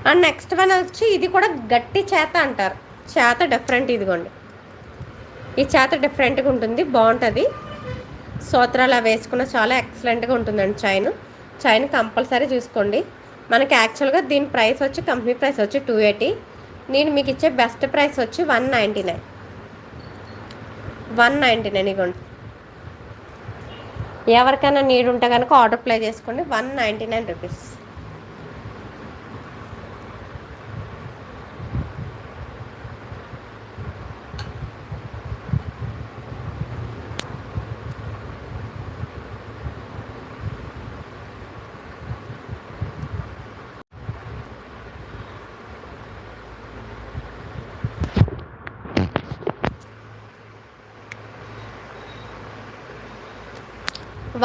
And next one వచ్చి ఇది కూడా గట్టి చేత అంటారు. చేత డిఫరెంట్, ఇదిగోండి ఈ చేత డిఫరెంట్గా ఉంటుంది, బాగుంటుంది. సూత్రాలు అవి వేసుకున్న చాలా ఎక్సలెంట్గా ఉంటుందండి. చైన్ కంపల్సరీ చూసుకోండి. మనకి యాక్చువల్గా దీని ప్రైస్ వచ్చి కంపెనీ ప్రైస్ వచ్చి 280. నేను మీకు ఇచ్చే బెస్ట్ ప్రైస్ వచ్చి 199. 199 ఇవ్వండి. ఎవరికైనా నీడ్ ఉంటే కనుక ఆర్డర్ ప్లే చేసుకోండి. 199 రూపీస్.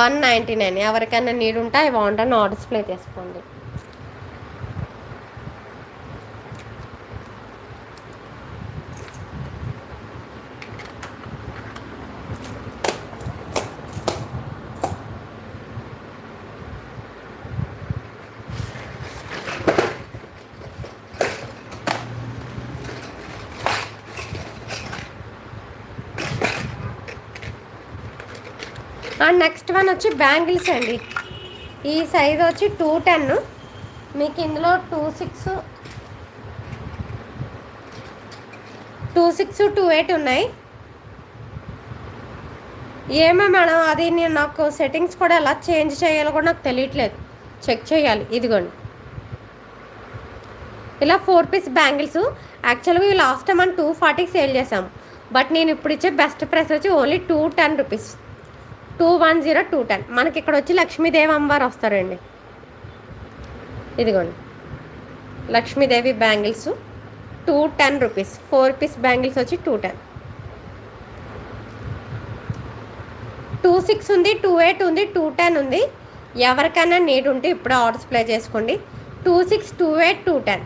$199. ఎవరికైనా నీడ్ ఉంటే అవి వాంటని ఆర్డర్స్ ప్లే చేసుకోండి. అండ్ నెక్స్ట్ వన్ వచ్చి బ్యాంగిల్స్ అండి. ఈ సైజ్ వచ్చి 210. మీకు ఇందులో 26, 28 ఉన్నాయి. ఏమో మేడం, అది నేను నాకు సెట్టింగ్స్ కూడా ఎలా చేంజ్ చేయాలో కూడా నాకు తెలియట్లేదు, చెక్ చేయాలి. ఇదిగోండి ఇలా 4 పీస్ బ్యాంగిల్స్. యాక్చువల్గా ఇవి లాస్ట్ టైం మనం 240కి సేల్ చేసాము. బట్ నేను ఇప్పుడు ఇచ్చే బెస్ట్ ప్రైస్ వచ్చి ఓన్లీ 210 రూపీస్. 210, 210. మనకి ఇక్కడ వచ్చి లక్ష్మీదేవి అమ్మవారు వస్తారండి. ఇదిగోండి Lakshmidevi bangles 210 rupees. 4 piece bangles వచ్చి 210. 26 ఉంది, 28 ఉంది, 210 ఉంది. ఎవరికైనా నీడ్ ఉంటే ఇప్పుడు ఆర్డర్స్ ప్లే చేసుకోండి. 26, 28, 210.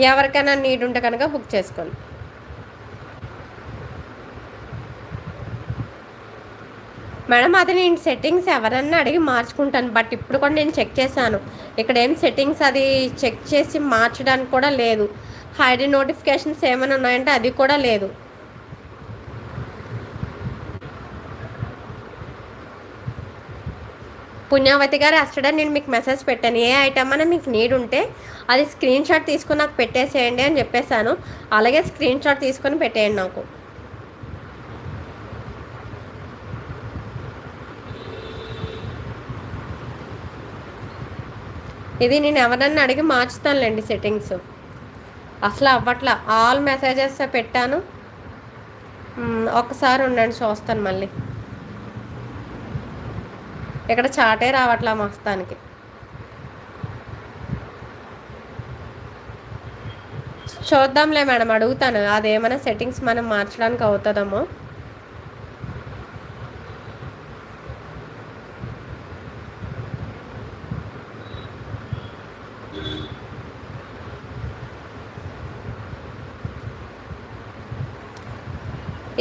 ఎవరికైనా నీడ్ ఉంటే కనుక బుక్ చేసుకోండి. మేడం అది నేను సెట్టింగ్స్ ఎవరన్నా అడిగి మార్చుకుంటాను. బట్ ఇప్పుడు కూడా నేను చెక్ చేశాను, ఇక్కడ ఏం సెట్టింగ్స్ అది చెక్ చేసి మార్చడానికి కూడా లేదు. హైడ్ నోటిఫికేషన్స్ ఏమైనా ఉన్నాయంటే అది కూడా లేదు. పుణ్యావతి గారు అస్టర్డే నేను మీకు మెసేజ్ పెట్టాను, ఏ ఐటమ్ అయినా మీకు నీడ్ ఉంటే అది స్క్రీన్ షాట్ తీసుకొని నాకు పెట్టేసేయండి అని చెప్పేశాను. అలాగే స్క్రీన్ షాట్ తీసుకొని పెట్టేయండి నాకు. ఇది నేను ఎవరన్నా అడిగి మార్చుతానులేండి సెట్టింగ్స్. అసలు అవ్వట్లా, ఆల్ మెసేజెస్ పెట్టాను. ఒకసారి ఉండండి చూస్తాను మళ్ళీ. ఇక్కడ చాటే రావట్లా మస్తానికి. చూద్దాంలే మేడం, అడుగుతాను అదేమైనా సెట్టింగ్స్ మనం మార్చడానికి అవుతుందేమో.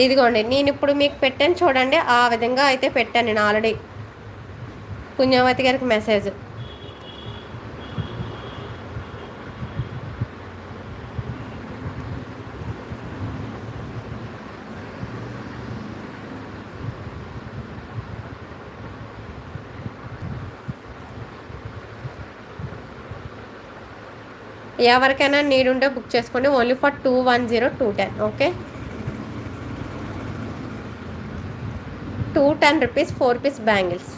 ఇదిగోండి నేను ఇప్పుడు మీకు పెట్టాను చూడండి, ఆ విధంగా అయితే పెట్టాను నేను ఆల్రెడీ పుణ్యవతి గారికి మెసేజ్. ఎవరికైనా నీడ్ ఉంటే బుక్ చేసుకోండి. Only for 210, 210. Okay, 210 rupees 4 piece bangles.